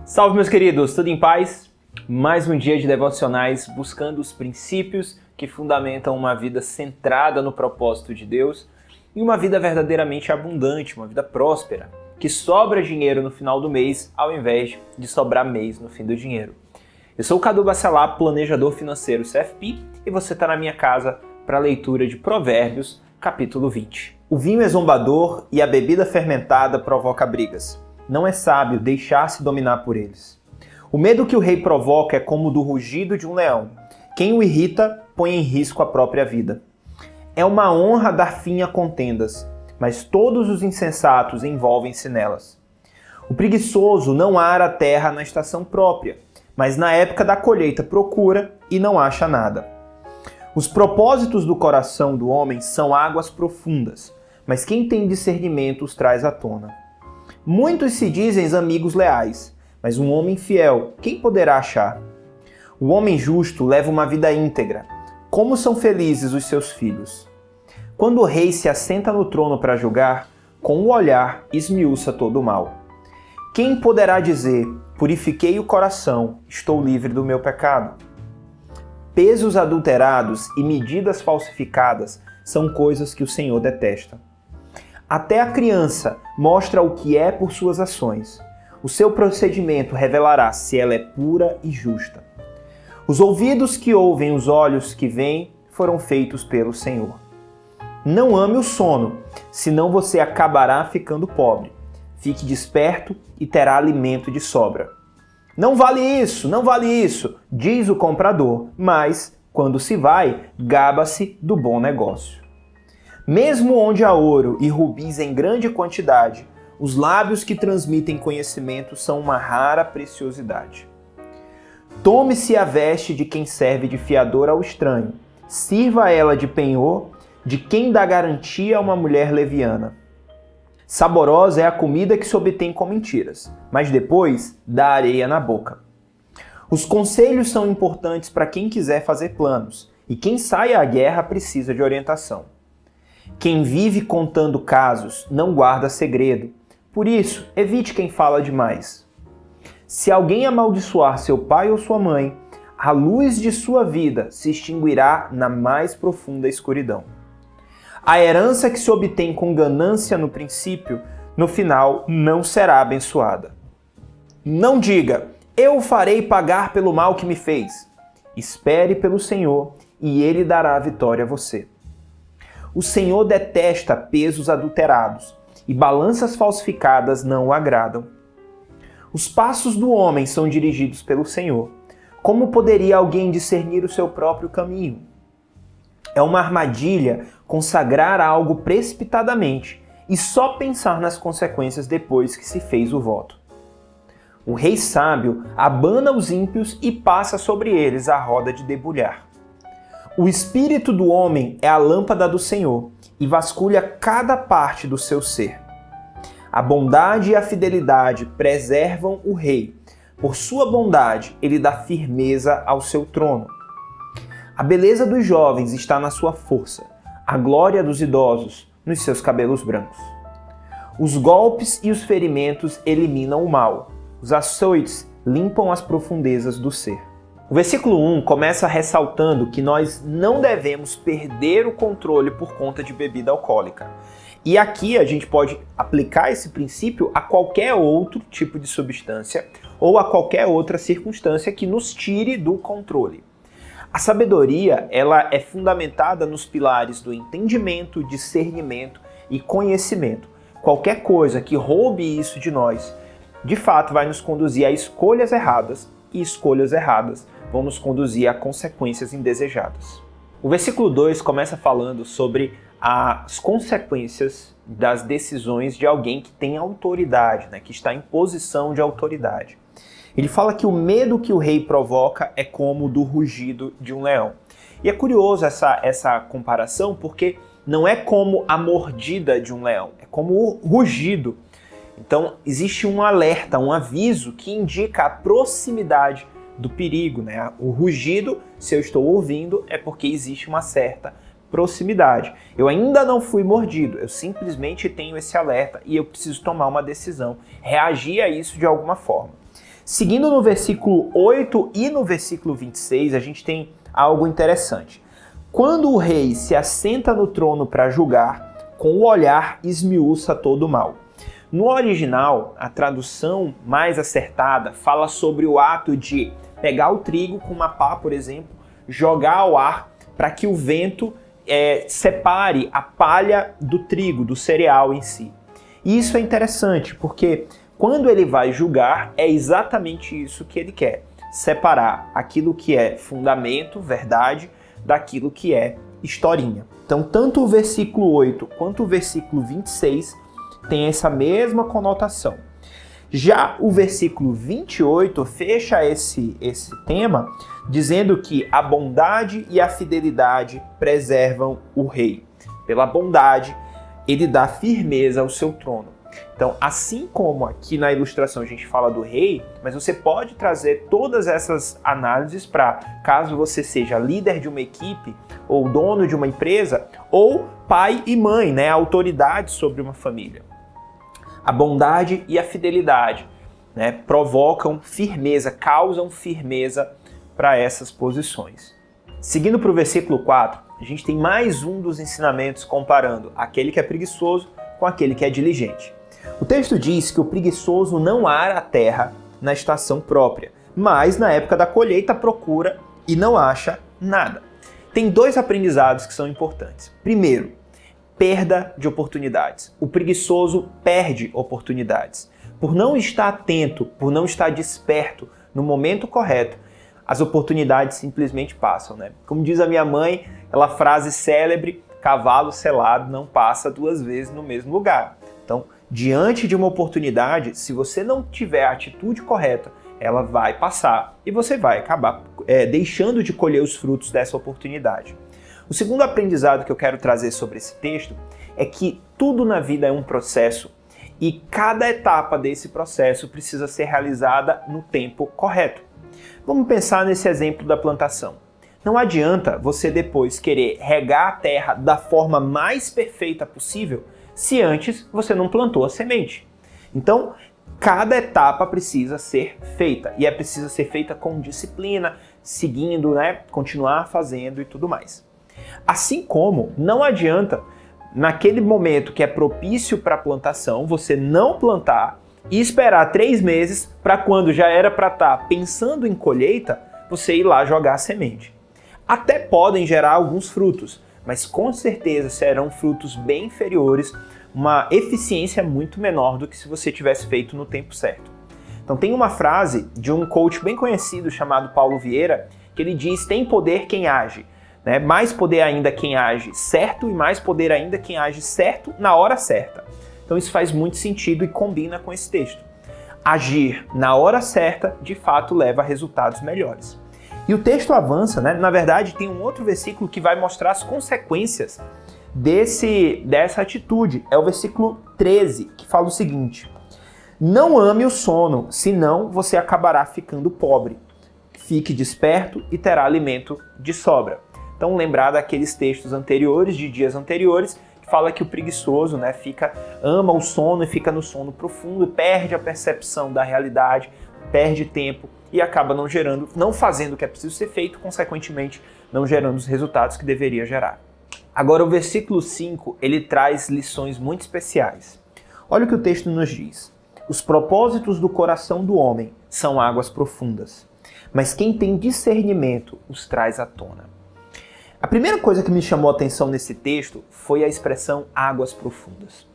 Salve, meus queridos, tudo em paz? Mais um dia de devocionais buscando os princípios que fundamentam uma vida centrada no propósito de Deus e uma vida verdadeiramente abundante, uma vida próspera, que sobra dinheiro no final do mês ao invés de sobrar mês no fim do dinheiro. Eu sou o Cadu Bacelar, planejador financeiro CFP, e você está na minha casa para a leitura de Provérbios, capítulo 20. O vinho é zombador e a bebida fermentada provoca brigas. Não é sábio deixar-se dominar por eles. O medo que o rei provoca é como o do rugido de um leão. Quem o irrita põe em risco a própria vida. É uma honra dar fim a contendas, mas todos os insensatos envolvem-se nelas. O preguiçoso não ara a terra na estação própria, mas na época da colheita procura e não acha nada. Os propósitos do coração do homem são águas profundas, mas quem tem discernimento os traz à tona. Muitos se dizem amigos leais, mas um homem fiel, quem poderá achar? O homem justo leva uma vida íntegra. Como são felizes os seus filhos? Quando o rei se assenta no trono para julgar, com o olhar esmiuça todo o mal. Quem poderá dizer, purifiquei o coração, estou livre do meu pecado? Pesos adulterados e medidas falsificadas são coisas que o Senhor detesta. Até a criança mostra o que é por suas ações. O seu procedimento revelará se ela é pura e justa. Os ouvidos que ouvem, os olhos que veem, foram feitos pelo Senhor. Não ame o sono, senão você acabará ficando pobre. Fique desperto e terá alimento de sobra. Não vale isso, diz o comprador, mas, quando se vai, gaba-se do bom negócio. Mesmo onde há ouro e rubis em grande quantidade, os lábios que transmitem conhecimento são uma rara preciosidade. Tome-se a veste de quem serve de fiador ao estranho, sirva ela de penhor, de quem dá garantia a uma mulher leviana. Saborosa é a comida que se obtém com mentiras, mas depois dá areia na boca. Os conselhos são importantes para quem quiser fazer planos, e quem sai à guerra precisa de orientação. Quem vive contando casos não guarda segredo, por isso evite quem fala demais. Se alguém amaldiçoar seu pai ou sua mãe, a luz de sua vida se extinguirá na mais profunda escuridão. A herança que se obtém com ganância no princípio, no final não será abençoada. Não diga, eu o farei pagar pelo mal que me fez. Espere pelo Senhor e Ele dará a vitória a você. O Senhor detesta pesos adulterados e balanças falsificadas não o agradam. Os passos do homem são dirigidos pelo Senhor. Como poderia alguém discernir o seu próprio caminho? É uma armadilha consagrar algo precipitadamente e só pensar nas consequências depois que se fez o voto. O rei sábio abana os ímpios e passa sobre eles a roda de debulhar. O espírito do homem é a lâmpada do Senhor e vasculha cada parte do seu ser. A bondade e a fidelidade preservam o rei. Por sua bondade, ele dá firmeza ao seu trono. A beleza dos jovens está na sua força, a glória dos idosos nos seus cabelos brancos. Os golpes e os ferimentos eliminam o mal. Os açoites limpam as profundezas do ser. O versículo 1 começa ressaltando que nós não devemos perder o controle por conta de bebida alcoólica. E aqui a gente pode aplicar esse princípio a qualquer outro tipo de substância ou a qualquer outra circunstância que nos tire do controle. A sabedoria, ela é fundamentada nos pilares do entendimento, discernimento e conhecimento. Qualquer coisa que roube isso de nós, de fato vai nos conduzir a escolhas erradas, e escolhas erradas vão nos conduzir a consequências indesejadas. O versículo 2 começa falando sobre as consequências das decisões de alguém que tem autoridade, que está em posição de autoridade. Ele fala que o medo que o rei provoca é como o do rugido de um leão. E é curioso essa comparação porque não é como a mordida de um leão, é como o rugido. Então existe um alerta, um aviso que indica a proximidade do perigo, O rugido, se eu estou ouvindo, é porque existe uma certa proximidade. Eu ainda não fui mordido, eu simplesmente tenho esse alerta e eu preciso tomar uma decisão, reagir a isso de alguma forma. Seguindo no versículo 8 e no versículo 26, a gente tem algo interessante. Quando o rei se assenta no trono para julgar, com o olhar esmiuça todo o mal. No original, a tradução mais acertada fala sobre o ato de pegar o trigo com uma pá, por exemplo, jogar ao ar para que o vento separe a palha do trigo, do cereal em si. E isso é interessante, porque quando ele vai julgar, é exatamente isso que ele quer. Separar aquilo que é fundamento, verdade, daquilo que é historinha. Então, tanto o versículo 8 quanto o versículo 26 tem essa mesma conotação. Já o versículo 28 fecha esse tema dizendo que a bondade e a fidelidade preservam o rei. Pela bondade, ele dá firmeza ao seu trono. Então, assim como aqui na ilustração a gente fala do rei, mas você pode trazer todas essas análises para caso você seja líder de uma equipe, ou dono de uma empresa, ou pai e mãe, né, autoridade sobre uma família. A bondade e a fidelidade, né, provocam firmeza, causam firmeza para essas posições. Seguindo para o versículo 4, a gente tem mais um dos ensinamentos comparando aquele que é preguiçoso com aquele que é diligente. O texto diz que o preguiçoso não ara a terra na estação própria, mas na época da colheita procura e não acha nada. Tem dois aprendizados que são importantes. Primeiro, perda de oportunidades. O preguiçoso perde oportunidades. Por não estar atento, por não estar desperto no momento correto, as oportunidades simplesmente passam, né? Como diz a minha mãe, aquela frase célebre, cavalo selado não passa duas vezes no mesmo lugar. Então, diante de uma oportunidade, se você não tiver a atitude correta, ela vai passar e você vai acabar deixando de colher os frutos dessa oportunidade. O segundo aprendizado que eu quero trazer sobre esse texto é que tudo na vida é um processo e cada etapa desse processo precisa ser realizada no tempo correto. Vamos pensar nesse exemplo da plantação. Não adianta você depois querer regar a terra da forma mais perfeita possível se antes você não plantou a semente. Então, cada etapa precisa ser feita e é preciso ser feita com disciplina, seguindo, né, continuar fazendo e tudo mais. Assim como não adianta, naquele momento que é propício para a plantação, você não plantar e esperar 3 meses para quando já era para estar pensando em colheita, você ir lá jogar a semente. Até podem gerar alguns frutos, mas com certeza serão frutos bem inferiores, uma eficiência muito menor do que se você tivesse feito no tempo certo. Então tem uma frase de um coach bem conhecido chamado Paulo Vieira, que ele diz: tem poder quem age, né? Mais poder ainda quem age certo e mais poder ainda quem age certo na hora certa. Então isso faz muito sentido e combina com esse texto. Agir na hora certa, de fato, leva a resultados melhores. E o texto avança, né? Na verdade, tem um outro versículo que vai mostrar as consequências dessa atitude. É o versículo 13, que fala o seguinte: não ame o sono, senão você acabará ficando pobre. Fique desperto e terá alimento de sobra. Então, lembrar daqueles textos anteriores, de dias anteriores, que fala que o preguiçoso, né, ama o sono e fica no sono profundo, perde a percepção da realidade, perde tempo e acaba não fazendo o que é preciso ser feito, consequentemente, não gerando os resultados que deveria gerar. Agora, o versículo 5, ele traz lições muito especiais. Olha o que o texto nos diz. Os propósitos do coração do homem são águas profundas, mas quem tem discernimento os traz à tona. A primeira coisa que me chamou a atenção nesse texto foi a expressão águas profundas.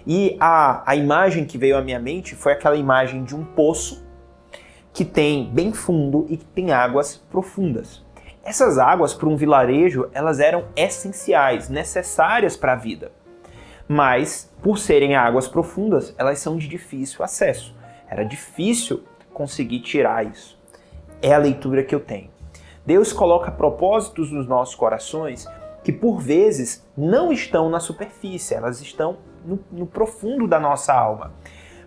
E a imagem que veio à minha mente foi aquela imagem de um poço que tem bem fundo e que tem águas profundas. Essas águas, para um vilarejo, elas eram essenciais, necessárias para a vida. Mas, por serem águas profundas, elas são de difícil acesso. Era difícil conseguir tirar isso. É a leitura que eu tenho. Deus coloca propósitos nos nossos corações que, por vezes, não estão na superfície, elas estão no profundo da nossa alma.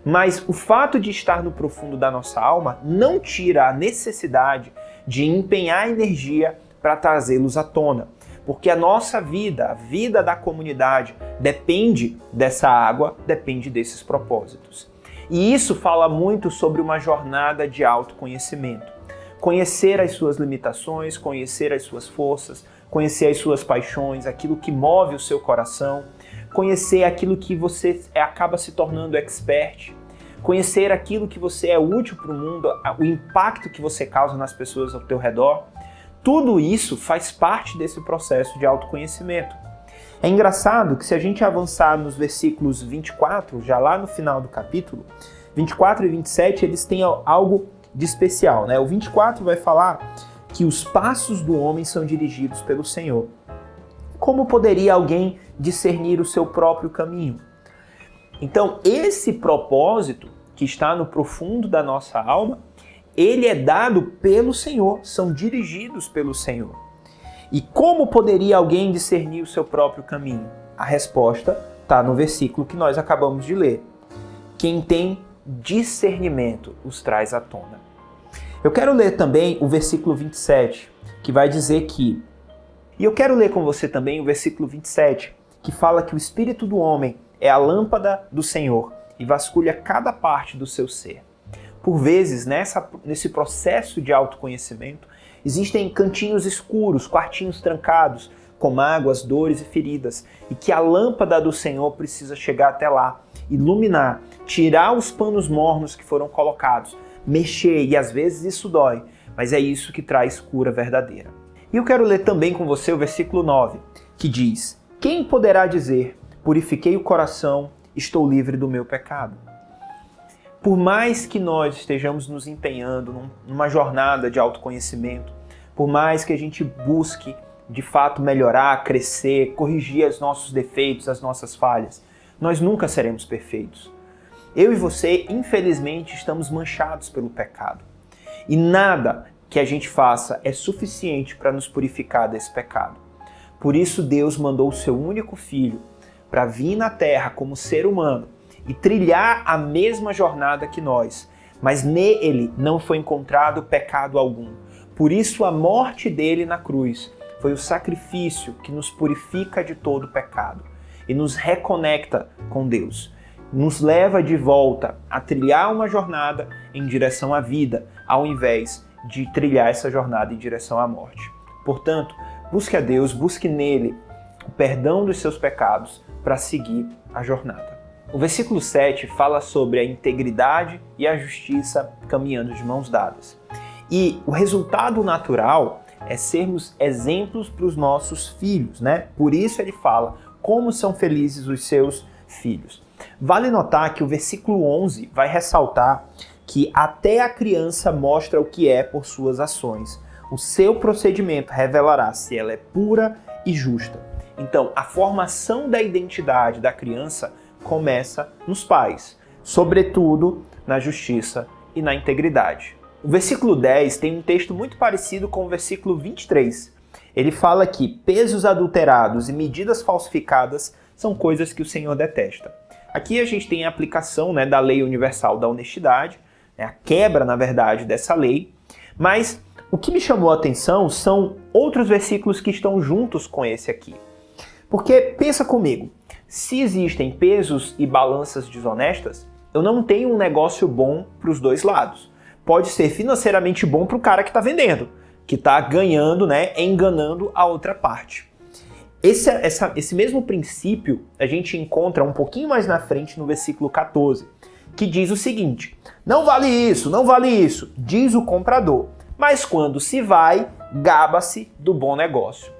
Mas o fato de estar no profundo da nossa alma não tira a necessidade de empenhar energia para trazê-los à tona. Porque a nossa vida, a vida da comunidade, depende dessa água, depende desses propósitos. E isso fala muito sobre uma jornada de autoconhecimento. Conhecer as suas limitações, conhecer as suas forças, conhecer as suas paixões, aquilo que move o seu coração, conhecer aquilo que você acaba se tornando expert, conhecer aquilo que você é útil para o mundo, o impacto que você causa nas pessoas ao teu redor. Tudo isso faz parte desse processo de autoconhecimento. É engraçado que se a gente avançar nos versículos 24, já lá no final do capítulo, 24 e 27, eles têm algo de especial, né? O 24 vai falar que os passos do homem são dirigidos pelo Senhor. Como poderia alguém discernir o seu próprio caminho? Então, esse propósito que está no profundo da nossa alma, ele é dado pelo Senhor, são dirigidos pelo Senhor. E como poderia alguém discernir o seu próprio caminho? A resposta está no versículo que nós acabamos de ler. Quem tem discernimento os traz à tona. Eu quero ler também o versículo 27, que vai dizer que... E eu quero ler com você também o versículo 27, que fala que o espírito do homem é a lâmpada do Senhor e vasculha cada parte do seu ser. Por vezes, nesse processo de autoconhecimento, existem cantinhos escuros, quartinhos trancados, com mágoas, dores e feridas, e que a lâmpada do Senhor precisa chegar até lá, iluminar, tirar os panos mornos que foram colocados, mexer, e às vezes isso dói, mas é isso que traz cura verdadeira. E eu quero ler também com você o versículo 9, que diz: quem poderá dizer, purifiquei o coração, estou livre do meu pecado? Por mais que nós estejamos nos empenhando numa jornada de autoconhecimento, por mais que a gente busque de fato melhorar, crescer, corrigir os nossos defeitos, as nossas falhas, nós nunca seremos perfeitos. Eu e você, infelizmente, estamos manchados pelo pecado. E nada que a gente faça é suficiente para nos purificar desse pecado. Por isso Deus mandou o seu único filho para vir na terra como ser humano e trilhar a mesma jornada que nós, mas nele não foi encontrado pecado algum. Por isso a morte dele na cruz foi o sacrifício que nos purifica de todo pecado e nos reconecta com Deus. Nos leva de volta a trilhar uma jornada em direção à vida, ao invés de trilhar essa jornada em direção à morte. Portanto, busque a Deus, busque nele o perdão dos seus pecados para seguir a jornada. O versículo 7 fala sobre a integridade e a justiça caminhando de mãos dadas. E o resultado natural é sermos exemplos para os nossos filhos, né? Por isso ele fala como são felizes os seus filhos. Vale notar que o versículo 11 vai ressaltar que até a criança mostra o que é por suas ações. O seu procedimento revelará se ela é pura e justa. Então, a formação da identidade da criança começa nos pais, sobretudo na justiça e na integridade. O versículo 10 tem um texto muito parecido com o versículo 23. Ele fala que pesos adulterados e medidas falsificadas são coisas que o Senhor detesta. Aqui a gente tem a aplicação, da lei universal da honestidade, a quebra, na verdade, dessa lei. Mas o que me chamou a atenção são outros versículos que estão juntos com esse aqui. Porque, pensa comigo, se existem pesos e balanças desonestas, eu não tenho um negócio bom para os dois lados. Pode ser financeiramente bom para o cara que está vendendo, que está ganhando, enganando a outra parte. Esse mesmo princípio a gente encontra um pouquinho mais na frente no versículo 14, que diz o seguinte: não vale isso, diz o comprador, mas quando se vai, gaba-se do bom negócio.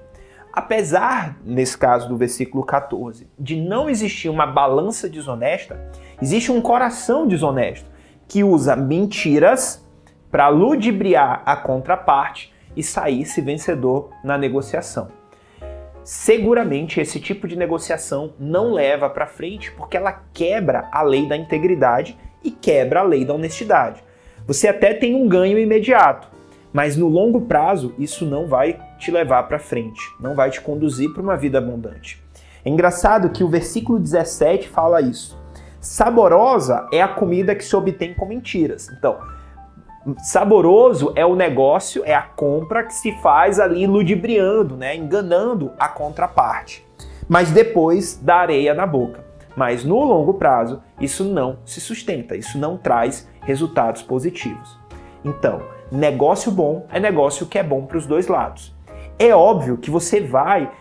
Apesar, nesse caso do versículo 14, de não existir uma balança desonesta, existe um coração desonesto que usa mentiras para ludibriar a contraparte e sair-se vencedor na negociação. Seguramente esse tipo de negociação não leva para frente porque ela quebra a lei da integridade e quebra a lei da honestidade. Você até tem um ganho imediato, mas no longo prazo isso não vai te levar para frente, não vai te conduzir para uma vida abundante. É engraçado que o versículo 17 fala isso. Saborosa é a comida que se obtém com mentiras. Então, saboroso é o negócio, é a compra que se faz ali ludibriando, enganando a contraparte. Mas depois dá areia na boca. mas no longo prazo isso não se sustenta, isso não traz resultados positivos. Então, negócio bom é negócio que é bom para os dois lados. É óbvio que você vai,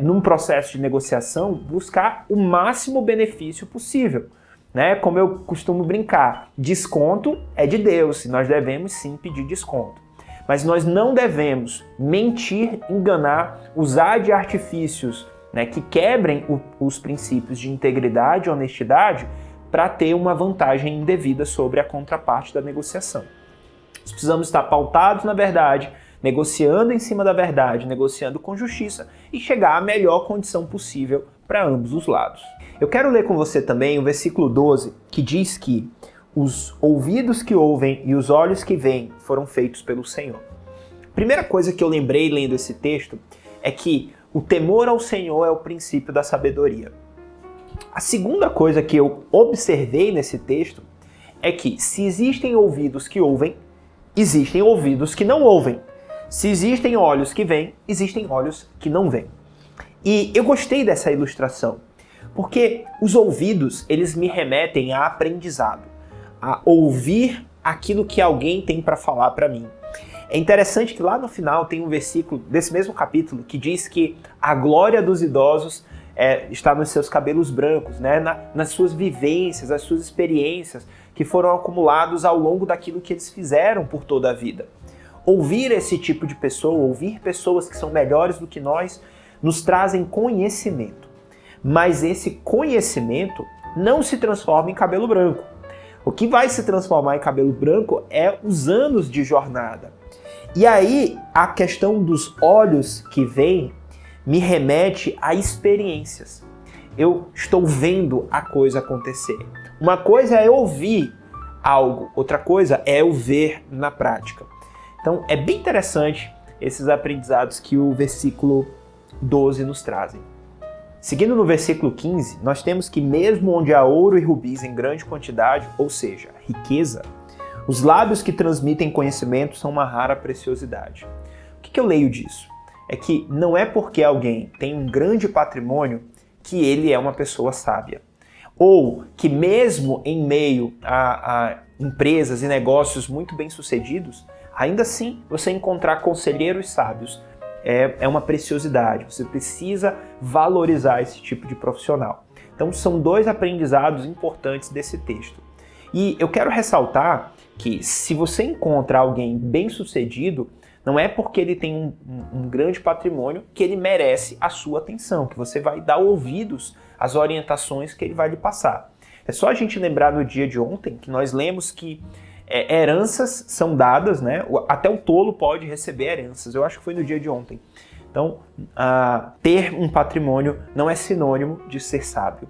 num processo de negociação, buscar o máximo benefício possível. Né? Como eu costumo brincar, desconto é de Deus e nós devemos sim pedir desconto. Mas nós não devemos mentir, enganar, usar de artifícios, né, que quebrem os princípios de integridade e honestidade para ter uma vantagem indevida sobre a contraparte da negociação. Nós precisamos estar pautados na verdade, negociando em cima da verdade, negociando com justiça e chegar à melhor condição possível para ambos os lados. Eu quero ler com você também o versículo 12, que diz que os ouvidos que ouvem e os olhos que veem foram feitos pelo Senhor. Primeira coisa que eu lembrei lendo esse texto é que o temor ao Senhor é o princípio da sabedoria. A segunda coisa que eu observei nesse texto é que se existem ouvidos que ouvem, existem ouvidos que não ouvem. Se existem olhos que veem, existem olhos que não veem. E eu gostei dessa ilustração, porque os ouvidos, eles me remetem a aprendizado, a ouvir aquilo que alguém tem para falar para mim. É interessante que lá no final tem um versículo desse mesmo capítulo que diz que a glória dos idosos está nos seus cabelos brancos, né? Nas suas vivências, as suas experiências que foram acumulados ao longo daquilo que eles fizeram por toda a vida. Ouvir esse tipo de pessoa, ouvir pessoas que são melhores do que nós, nos trazem conhecimento. Mas esse conhecimento não se transforma em cabelo branco. O que vai se transformar em cabelo branco é os anos de jornada. E aí, a questão dos olhos que veem me remete a experiências. Eu estou vendo a coisa acontecer. Uma coisa é eu ouvir algo, outra coisa é eu ver na prática. Então, é bem interessante esses aprendizados que o versículo 12 nos trazem. Seguindo no versículo 15, nós temos que mesmo onde há ouro e rubis em grande quantidade, ou seja, riqueza, os lábios que transmitem conhecimento são uma rara preciosidade. O que eu leio disso? É que não é porque alguém tem um grande patrimônio que ele é uma pessoa sábia. Ou que mesmo em meio a empresas e negócios muito bem-sucedidos, ainda assim você encontrar conselheiros sábios é uma preciosidade. Você precisa valorizar esse tipo de profissional. Então são dois aprendizados importantes desse texto. E eu quero ressaltar que se você encontra alguém bem-sucedido, não é porque ele tem um grande patrimônio que ele merece a sua atenção, que você vai dar ouvidos às orientações que ele vai lhe passar. É só a gente lembrar no dia de ontem que nós lemos que heranças são dadas, né? Até o tolo pode receber heranças. Eu acho que foi no dia de ontem. Então, ter um patrimônio não é sinônimo de ser sábio.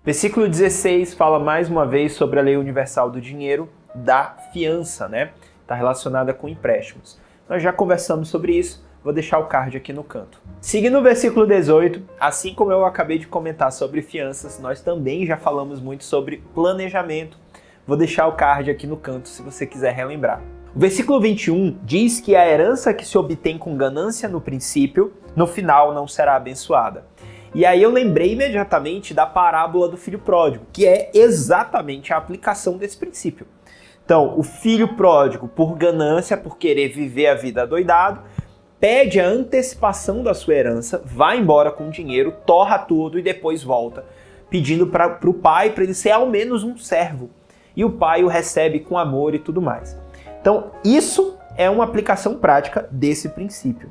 Versículo 16 fala mais uma vez sobre a lei universal do dinheiro, da fiança, né? Está relacionada com empréstimos. Nós já conversamos sobre isso, vou deixar o card aqui no canto. Seguindo o versículo 18, assim como eu acabei de comentar sobre fianças, nós também já falamos muito sobre planejamento. Vou deixar o card aqui no canto se você quiser relembrar. O versículo 21 diz que a herança que se obtém com ganância no princípio, no final não será abençoada. E aí eu lembrei imediatamente da parábola do filho pródigo, que é exatamente a aplicação desse princípio. Então, o filho pródigo, por ganância, por querer viver a vida adoidado, pede a antecipação da sua herança, vai embora com o dinheiro, torra tudo e depois volta, pedindo para o pai para ele ser ao menos um servo. E o pai o recebe com amor e tudo mais. Então, isso é uma aplicação prática desse princípio.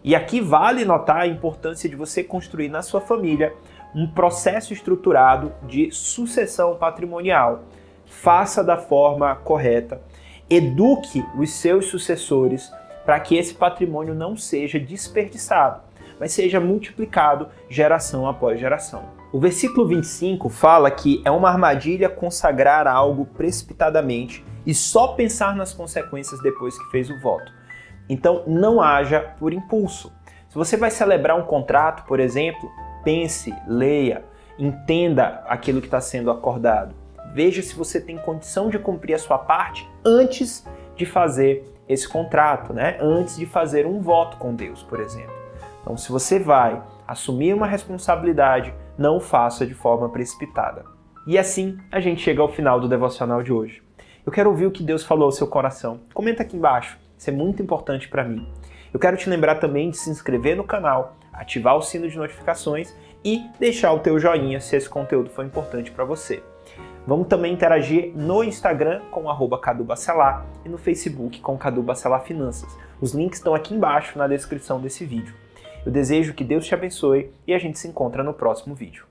E aqui vale notar a importância de você construir na sua família um processo estruturado de sucessão patrimonial. Faça da forma correta, eduque os seus sucessores para que esse patrimônio não seja desperdiçado, mas seja multiplicado geração após geração. O versículo 25 fala que é uma armadilha consagrar algo precipitadamente e só pensar nas consequências depois que fez o voto. Então não haja por impulso. Se você vai celebrar um contrato, por exemplo, pense, leia, entenda aquilo que está sendo acordado. Veja se você tem condição de cumprir a sua parte antes de fazer esse contrato, né? Antes de fazer um voto com Deus, por exemplo. Então, se você vai assumir uma responsabilidade não o faça de forma precipitada. E assim a gente chega ao final do devocional de hoje. Eu quero ouvir o que Deus falou ao seu coração. Comenta aqui embaixo, isso é muito importante para mim. Eu quero te lembrar também de se inscrever no canal, ativar o sino de notificações e deixar o teu joinha se esse conteúdo for importante para você. Vamos também interagir no Instagram com @CaduBacelar e no Facebook com Cadu Bacelar Finanças. Os links estão aqui embaixo na descrição desse vídeo. Eu desejo que Deus te abençoe e a gente se encontra no próximo vídeo.